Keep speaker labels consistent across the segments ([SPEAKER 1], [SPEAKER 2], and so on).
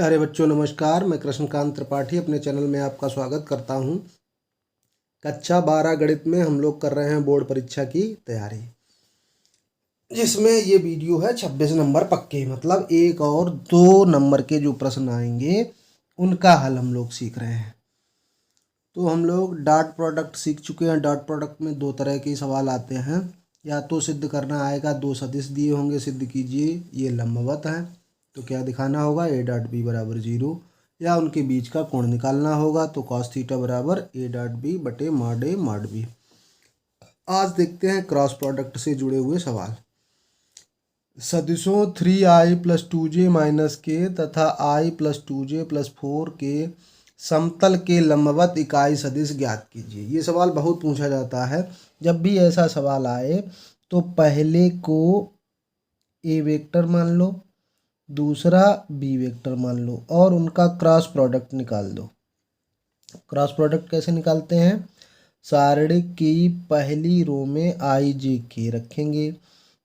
[SPEAKER 1] अरे बच्चों नमस्कार। मैं कृष्णकांत त्रिपाठी अपने चैनल में आपका स्वागत करता हूं। कक्षा 12 गणित में हम लोग कर रहे हैं बोर्ड परीक्षा की तैयारी, जिसमें ये वीडियो है 26 नंबर पक्के, मतलब 1 और 2 नंबर के जो प्रश्न आएंगे उनका हल हम लोग सीख रहे हैं। तो हम लोग डॉट प्रोडक्ट सीख चुके हैं। डॉट प्रोडक्ट में दो तरह के सवाल आते हैं, या तो सिद्ध करना आएगा, दो सदिश दिए होंगे, सिद्ध कीजिए ये लंबवत हैं, तो क्या दिखाना होगा, ए डॉट बी बराबर 0, या उनके बीच का कोण निकालना होगा, तो कॉस थीटा बराबर ए डॉट बी बटे मॉड ए मॉड बी। आज देखते हैं क्रॉस प्रोडक्ट से जुड़े हुए सवाल। सदिशों 3i प्लस 2j माइनस के तथा i प्लस 2j प्लस 4 के समतल के लंबवत इकाई सदिश ज्ञात कीजिए। ये सवाल बहुत पूछा जाता है। जब भी ऐसा सवाल आए तो पहले को ए वेक्टर मान लो, दूसरा बी वेक्टर मान लो और उनका क्रॉस प्रोडक्ट निकाल दो। क्रॉस प्रोडक्ट कैसे निकालते हैं? सारणी की पहली रो में आई जे के रखेंगे,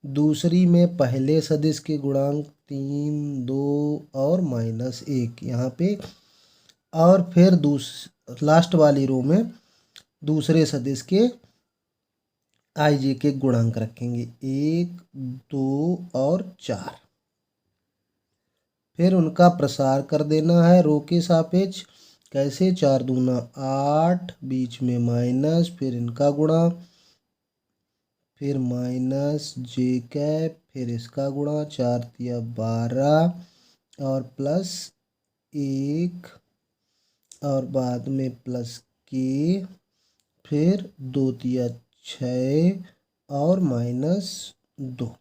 [SPEAKER 1] दूसरी में पहले सदिश के गुणांक 3, 2 और -1 यहाँ पे, और फिर लास्ट वाली रो में दूसरे सदिश के आई जे के गुणांक रखेंगे 1, 2 और 4। फिर उनका प्रसार कर देना है रो के सापेक्ष। कैसे? 4 दूना 8, बीच में माइनस, फिर इनका गुणा, फिर माइनस जे कैप, फिर इसका गुणा, 4 तिया 12 और प्लस 1 और बाद में प्लस के, फिर 2 तिया 6 और -2।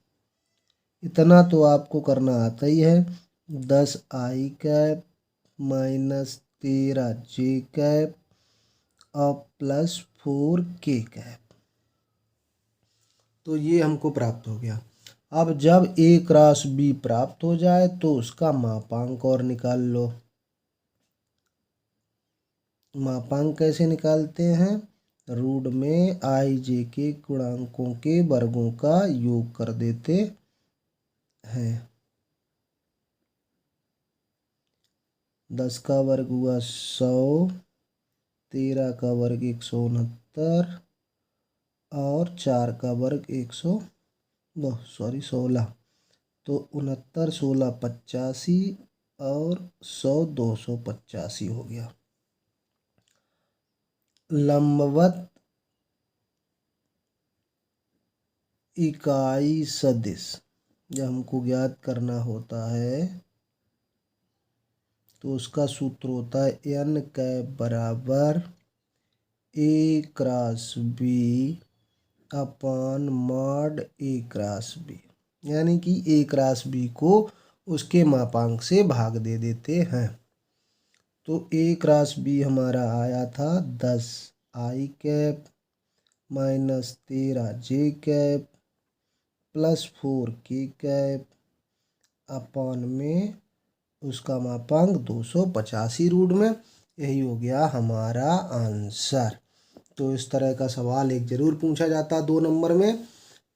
[SPEAKER 1] इतना तो आपको करना आता ही है। 10 आई कैप माइनस 13 जे कैप और प्लस 4 के कैप, तो ये हमको प्राप्त हो गया। अब जब ए क्रॉस बी प्राप्त हो जाए तो उसका मापांक और निकाल लो। मापांक कैसे निकालते हैं? रूट में आई जे के गुणांकों के वर्गों का योग कर देते हैं। 10 का वर्ग हुआ 100, 13 का वर्ग 169 और 4 का वर्ग 16, तो 69, 16, 85 और 100, 285 हो गया। लंबवत इकाई सदिश जब हमको ज्ञात करना होता है तो उसका सूत्र होता है n कैप बराबर ए क्रॉस बी अपान मॉड ए क्रॉस बी, यानी कि ए क्रॉस बी को उसके मापांक से भाग दे देते हैं। तो ए क्रॉस बी हमारा आया था 10 आई कैप माइनस 13 जे कैप प्लस 4 के कैप अपान में उसका मापांक 285 रूट में। यही हो गया हमारा आंसर। तो इस तरह का सवाल एक ज़रूर पूछा जाता है 2 नंबर में,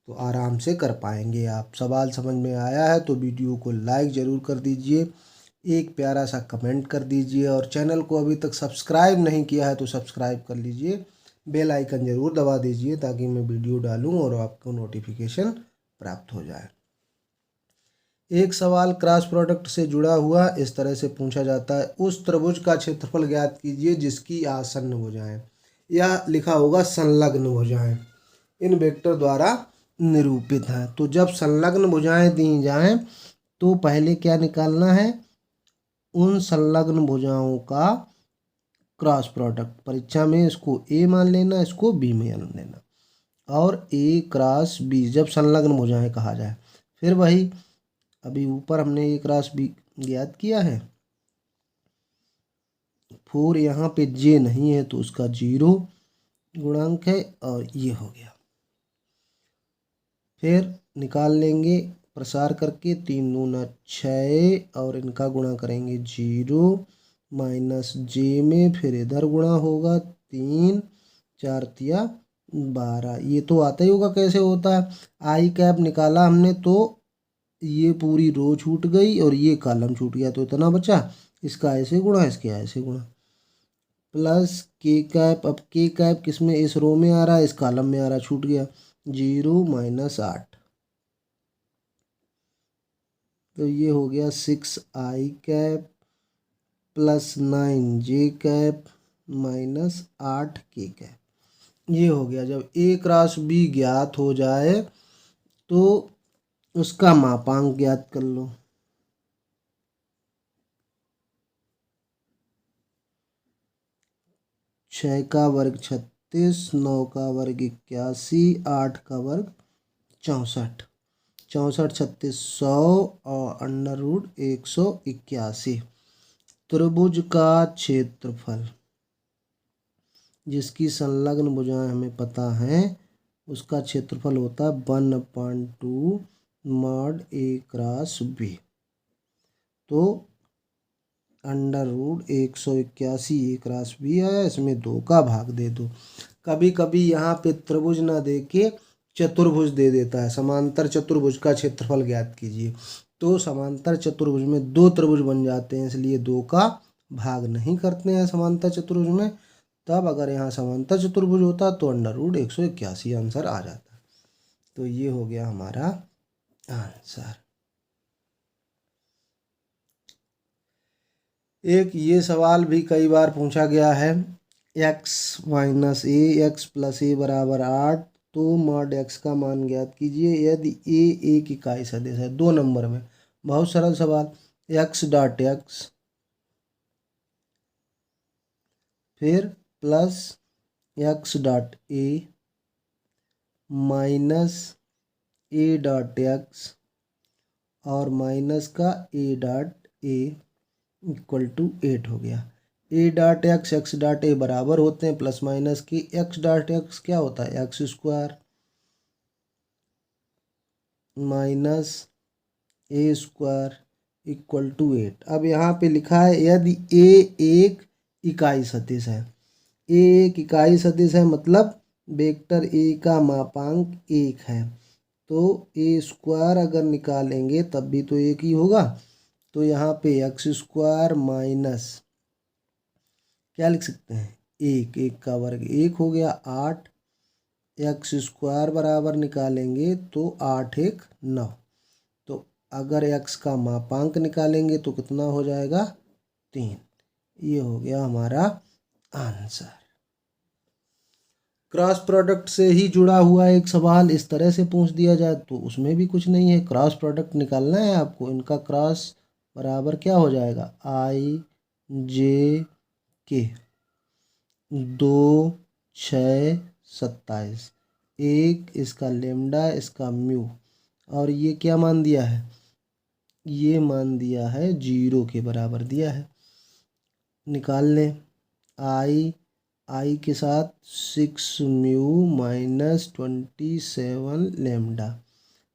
[SPEAKER 1] तो आराम से कर पाएंगे आप। सवाल समझ में आया है तो वीडियो को लाइक ज़रूर कर दीजिए, एक प्यारा सा कमेंट कर दीजिए, और चैनल को अभी तक सब्सक्राइब नहीं किया है तो सब्सक्राइब कर लीजिए, बेल आइकन ज़रूर दबा दीजिए ताकि मैं वीडियो डालूं और आपको नोटिफिकेशन प्राप्त हो जाए। एक सवाल क्रॉस प्रोडक्ट से जुड़ा हुआ इस तरह से पूछा जाता है, उस त्रिभुज का क्षेत्रफल ज्ञात कीजिए जिसकी आसन्न भुजाएं, या लिखा होगा संलग्न भुजाएं इन वेक्टर द्वारा निरूपित हैं। तो जब संलग्न भुजाएं दी जाएं तो पहले क्या निकालना है? उन संलग्न भुजाओं का क्रॉस प्रोडक्ट। परीक्षा में इसको ए मान लेना, इसको बी मान लेना, और ए क्रॉस बी जब संलग्न भुजाएं कहा जाए। फिर वही अभी ऊपर हमने ए क्रॉस बी ज्ञात किया है, 4 यहाँ पे जे नहीं है तो उसका 0 गुणांक है, और ये हो गया। फिर निकाल लेंगे प्रसार करके, 3 दूना 6 और इनका गुणा करेंगे 0 माइनस जे में, फिर इधर गुणा होगा 3, 4 तिया 12। ये तो आता ही होगा कैसे होता है। आई कैप निकाला हमने तो ये पूरी रो छूट गई और ये कॉलम छूट गया, तो इतना बचा। इसका ऐसे गुणा, इसके ऐसे गुणा, प्लस के कैप। अब के कैप किस में, इस रो में आ रहा है, इस कॉलम में आ रहा है, छूट गया। 0 - 8, तो ये हो गया 6i cap plus 9j cap minus 8k cap. ये हो गया। जब A क्रॉस B ज्ञात हो जाए तो उसका मापांक ज्ञात कर लो। 6 का वर्ग 36, 9 का वर्ग 81, 8 का वर्ग 64, 64 36 100 और अंडर रूट 181। त्रिभुज का क्षेत्रफल जिसकी संलग्न भुजाएं हमें पता हैं उसका क्षेत्रफल होता है 1/2 मॉड A क्रॉस B। तो under root 181 A cross B आया, इसमें 2 का भाग दे दो। कभी कभी यहाँ पे त्रिभुज ना दे के चतुर्भुज दे देता है, समांतर चतुर्भुज का क्षेत्रफल ज्ञात कीजिए। तो समांतर चतुर्भुज में 2 त्रिभुज बन जाते हैं, इसलिए 2 का भाग नहीं करते हैं समांतर चतुर्भुज में। तब अगर यहाँ समांतर चतुर्भुज होता तो अंडर रूट 181 आंसर आ जाता। तो ये हो गया हमारा आंसर। एक ये सवाल भी कई बार पूछा गया है, x - a x + a बराबर 8, तो मॉड x का मान ज्ञात कीजिए यदि a एक इकाई सदिश है। 2 नंबर में बहुत सरल सवाल, x.x फिर प्लस x.a माइनस a.x और माइनस का a.a इक्वल टू 8 हो गया। a.x x.a बराबर होते हैं प्लस माइनस की। x.x क्या होता है, x² minus a² equal to 8। अब यहाँ पे लिखा है यदि a एक इकाई सदिश है, a एक इकाई सदिश है मतलब वेक्टर a का मापांक 1 है, तो a² अगर निकालेंगे तब भी तो 1 ही होगा। तो यहाँ पे x² माइनस क्या लिख सकते हैं, 1, 1 का वर्ग 1 हो गया 8, x² बराबर निकालेंगे तो 8 1 9। तो अगर x का मापांक निकालेंगे तो कितना हो जाएगा, 3। ये हो गया हमारा आंसर। क्रॉस प्रोडक्ट से ही जुड़ा हुआ एक सवाल इस तरह से पूछ दिया जाए तो उसमें भी कुछ नहीं है, क्रॉस प्रोडक्ट निकालना है आपको। इनका क्रॉस बराबर क्या हो जाएगा, i j k 2 6 27, 1 इसका लेमडा इसका म्यू, और ये क्या मान दिया है, ये मान दिया है 0 के बराबर दिया है। निकाल लें आई के साथ 6 म्यू माइनस 27 लेमडा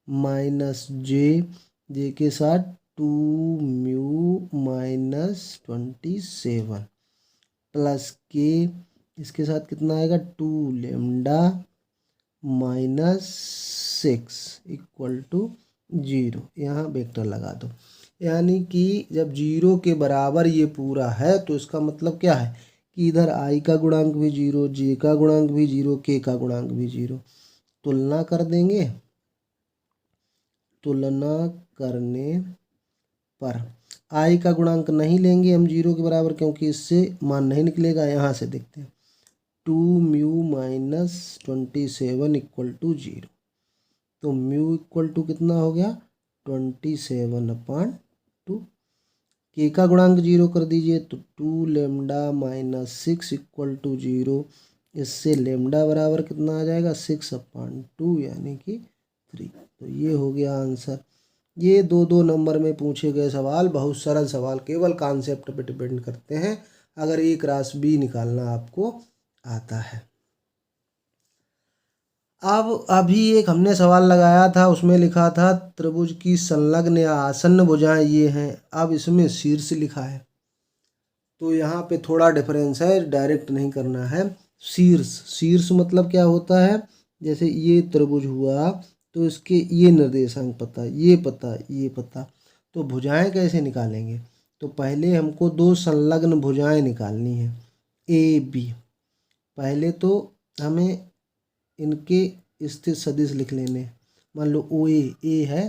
[SPEAKER 1] माइनस जे के साथ 2 म्यू माइनस 27 प्लस के, इसके साथ कितना आएगा 2 लेमडा माइनस 6 इक्वल टू 0। यहाँ वेक्टर लगा दो, यानी कि जब 0 के बराबर ये पूरा है तो इसका मतलब क्या है कि इधर i का गुणांक भी 0, j का गुणांक भी 0, k का गुणांक भी 0। तुलना कर देंगे, तुलना करने पर i का गुणांक नहीं लेंगे हम 0 के बराबर, क्योंकि इससे मान नहीं निकलेगा। यहाँ से देखते हैं 2 म्यू माइनस 27 इक्वल टू 0, तो म्यू इक्वल टू कितना हो गया 27/2। के का गुणांक 0 कर दीजिए तो 2 लेमडा माइनस 6 इक्वल टू 0। इससे लेमडा बराबर कितना आ जाएगा 6/2 यानी कि 3। तो ये हो गया आंसर। ये 2 नंबर में पूछे गए सवाल बहुत सरल सवाल, केवल कॉन्सेप्ट पे डिपेंड करते हैं अगर A क्रॉस B निकालना आपको आता है। अब अभी एक हमने सवाल लगाया था, उसमें लिखा था त्रिभुज की संलग्न या आसन्न भुजाएं ये हैं। अब इसमें शीर्ष लिखा है, तो यहाँ पे थोड़ा डिफरेंस है, डायरेक्ट नहीं करना है। शीर्ष मतलब क्या होता है, जैसे ये त्रिभुज हुआ तो इसके ये निर्देशांक पता, ये पता, ये पता, तो भुजाएं कैसे निकालेंगे। तो पहले हमको दो संलग्न भुजाएं निकालनी है ए बी। पहले तो हमें इनके स्थित सदिश लिख लेने हैं। मान लो ओ ए है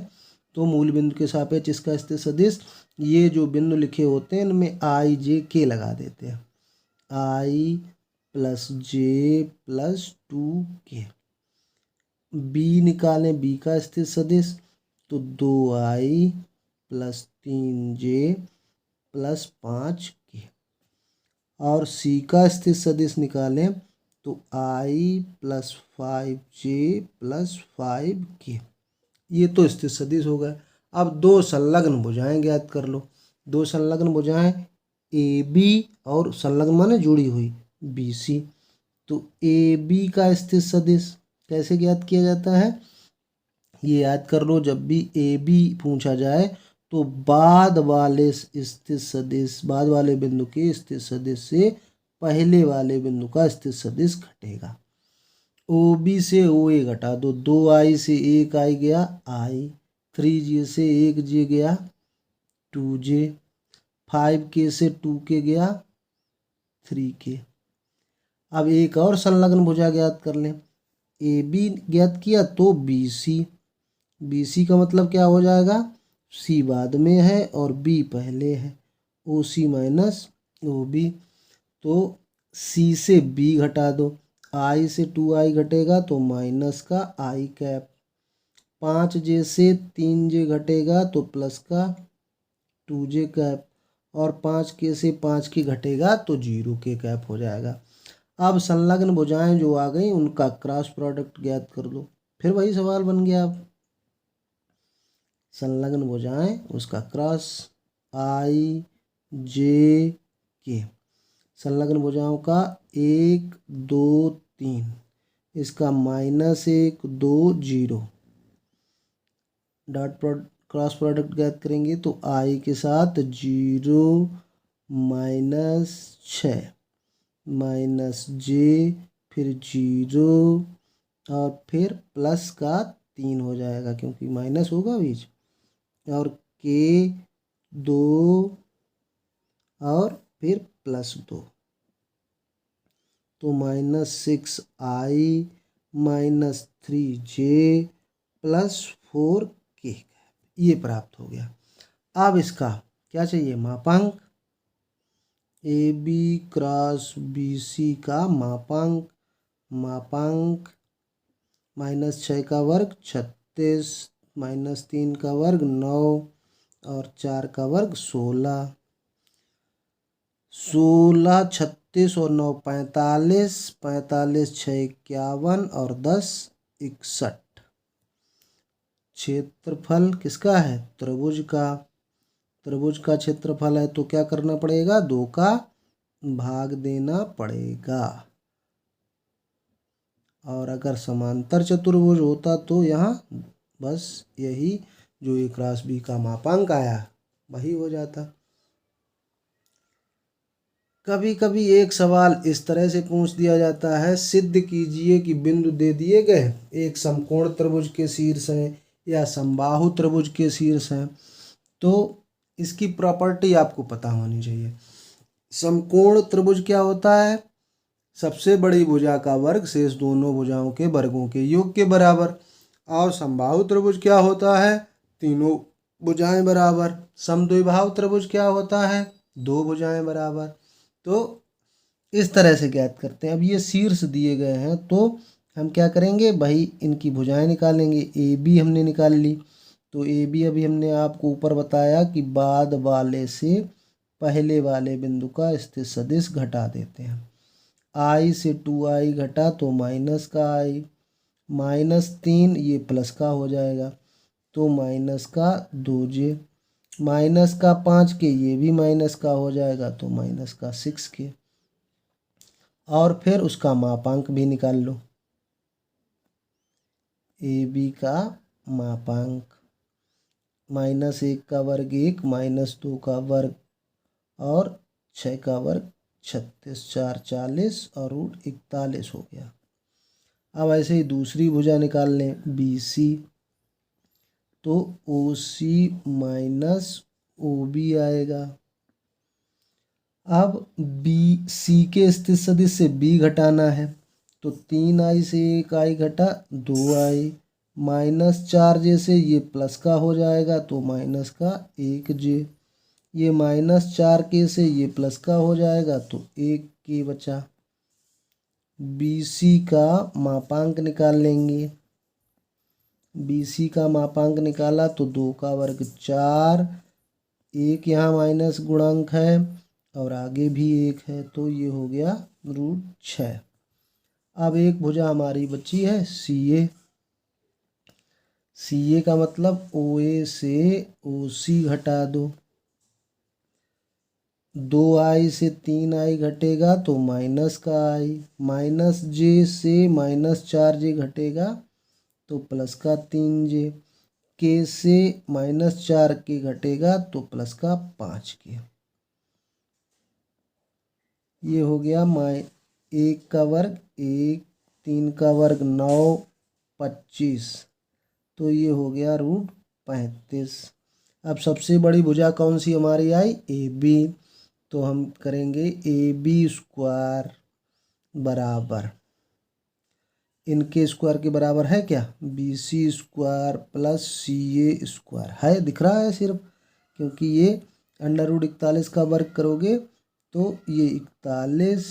[SPEAKER 1] तो मूल बिंदु के सापेक्ष इसका स्थित सदिश, ये जो बिंदु लिखे होते हैं इनमें आई जे के लगा देते हैं, आई प्लस जे प्लस 2k। बी निकालें, बी का स्थित सदिश तो 2i plus 3j plus 5k। और सी का स्थित सदिश निकालें तो i plus 5j plus 5k। ये तो स्थित सदिश हो गए। अब दो संलग्न भुजाएं ज्ञात कर लो। दो संलग्न भुजाएं ए बी और संलग्न माने जुड़ी हुई बी सी। तो ए बी का स्थित सदिश कैसे ज्ञात किया जाता है, ये याद कर लो। जब भी ए बी पूछा जाए तो बाद वाले स्थित सदिश, बाद वाले बिंदु के स्थित सदिश से पहले वाले बिंदु का स्थित सदिश घटेगा। ओ बी से ओ ए घटा दो, 2i से 1i गया i, 3j से 1j गया 2j, 5k से 2k गया 3k। अब एक और संलग्न भुजा ज्ञात कर लें। ए बी ज्ञात किया तो बी सी, बी सी का मतलब क्या हो जाएगा, सी बाद में है और बी पहले है, ओ सी माइनस ओ बी। तो सी से बी घटा दो, आई से 2i घटेगा तो माइनस का आई कैप, 5j से 3j घटेगा तो प्लस का 2j कैप, और 5k से 5k घटेगा तो 0k कैप हो जाएगा। अब संलग्न भुजाएं जो आ गई उनका क्रॉस प्रोडक्ट ज्ञात कर दो। फिर वही सवाल बन गया। अब संलग्न भुजाएं उसका क्रॉस आई जे के, संलग्न भुजाओं का 1 2 3, इसका -1 2 0, डॉट क्रॉस प्रोडक्ट ज्ञात करेंगे तो आई के साथ 0 -6 -j फिर 0 और फिर प्लस का 3 हो जाएगा क्योंकि माइनस होगा बीच, और k 2 और फिर +2 तो -6i -3j +4k ये प्राप्त हो गया। अब इसका क्या चाहिए, मापांक। A B cross B C का मापांक, मापांक -6 का वर्ग 36, -3 का वर्ग 9 और 4 का वर्ग 16, 16 36 और 9 45, 45 6 51 और 10 61। क्षेत्रफल किसका है, त्रिभुज का। त्रिभुज का क्षेत्रफल है तो क्या करना पड़ेगा, 2 का भाग देना पड़ेगा। और अगर समांतर चतुर्भुज होता तो यहाँ बस यही जो ए क्रॉस बी का मापांक आया वही हो जाता। कभी कभी एक सवाल इस तरह से पूछ दिया जाता है, सिद्ध कीजिए कि बिंदु दे दिए गए एक समकोण त्रिभुज के शीर्ष हैं या समबाहु त्रिभुज के शीर्ष हैं, तो इसकी प्रॉपर्टी आपको पता होनी चाहिए। समकोण त्रिभुज क्या होता है, सबसे बड़ी भुजा का वर्ग शेष दोनों भुजाओं के वर्गों के योग के बराबर। और समबाहु त्रिभुज क्या होता है, तीनों भुजाएं बराबर। समद्विबाहु त्रिभुज क्या होता है, 2 भुजाएं बराबर। तो इस तरह से ज्ञात करते हैं। अब ये शीर्ष दिए गए हैं तो हम क्या करेंगे भाई, इनकी भुजाएं निकालेंगे। ए बी हमने निकाल ली, तो ए बी अभी हमने आपको ऊपर बताया कि बाद वाले से पहले वाले बिंदु का स्थित सदिश घटा देते हैं। आई से 2i घटा तो माइनस का i, -3 ये प्लस का हो जाएगा तो माइनस का 2j, माइनस का 5k ये भी माइनस का हो जाएगा तो माइनस का 6k। और फिर उसका मापांक भी निकाल लो। ए बी का मापांक -1 का वर्ग 1, -2 का वर्ग और 6 का वर्ग 36, 4 40 और √41 हो गया। अब ऐसे ही दूसरी भुजा निकाल लें बी सी, तो ओ सी माइनस ओ बी आएगा अब बी सी के स्थित सदिश से बी घटाना है, तो 3i से 1i घटा 2i, -4j से ये प्लस का हो जाएगा तो माइनस का 1j, ये -4k से ये प्लस का हो जाएगा तो 1k बचा। BC का मापांक निकाल लेंगे। BC का मापांक निकाला तो 2 का वर्ग 4, 1 यहाँ माइनस गुणांक है और आगे भी 1 है तो ये हो गया √6। अब एक भुजा हमारी बची है CA। CA का मतलब OA से OC घटा दो। 2i से 3i घटेगा तो माइनस का i, -j से -4j घटेगा तो प्लस का 3j, k से -4k घटेगा तो प्लस का 5k। ये हो गया 1 का वर्ग 1, 3 का वर्ग 9, 25, तो ये हो गया √35। अब सबसे बड़ी भुजा कौन सी हमारी आई? AB। तो हम करेंगे AB² बराबर, इनके स्क्वायर के बराबर है क्या? BC² प्लस CA² है, दिख रहा है सिर्फ, क्योंकि ये √41 का वर्ग करोगे तो ये 41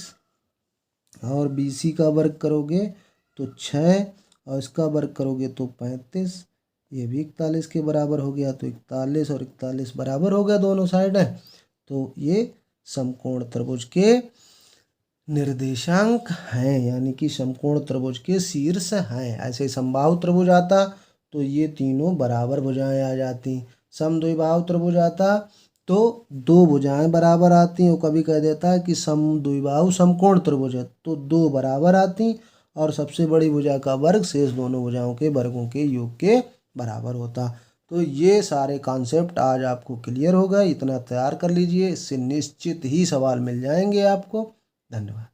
[SPEAKER 1] और BC का वर्ग करोगे तो 6 और इसका वर्ग करोगे तो 35, ये भी 41 के बराबर हो गया। तो 41 और 41 बराबर हो गया, दोनों साइड है, तो ये समकोण त्रिभुज के निर्देशांक हैं, यानी कि समकोण त्रिभुज के शीर्ष हैं। ऐसे समबाहु त्रिभुज आता तो ये तीनों बराबर भुजाएं आ जाती। समद्विबाहु त्रिभुज आता तो दो भुजाएं बराबर आती, वो कभी कह देता है कि समद्विबाहु समकोण त्रिभुज है तो दो बराबर आती और सबसे बड़ी भुजा का वर्ग शेष दोनों भुजाओं के वर्गों के योग के बराबर होता। तो ये सारे कॉन्सेप्ट आज आपको क्लियर हो गए, इतना तैयार कर लीजिए, इससे निश्चित ही सवाल मिल जाएंगे आपको। धन्यवाद।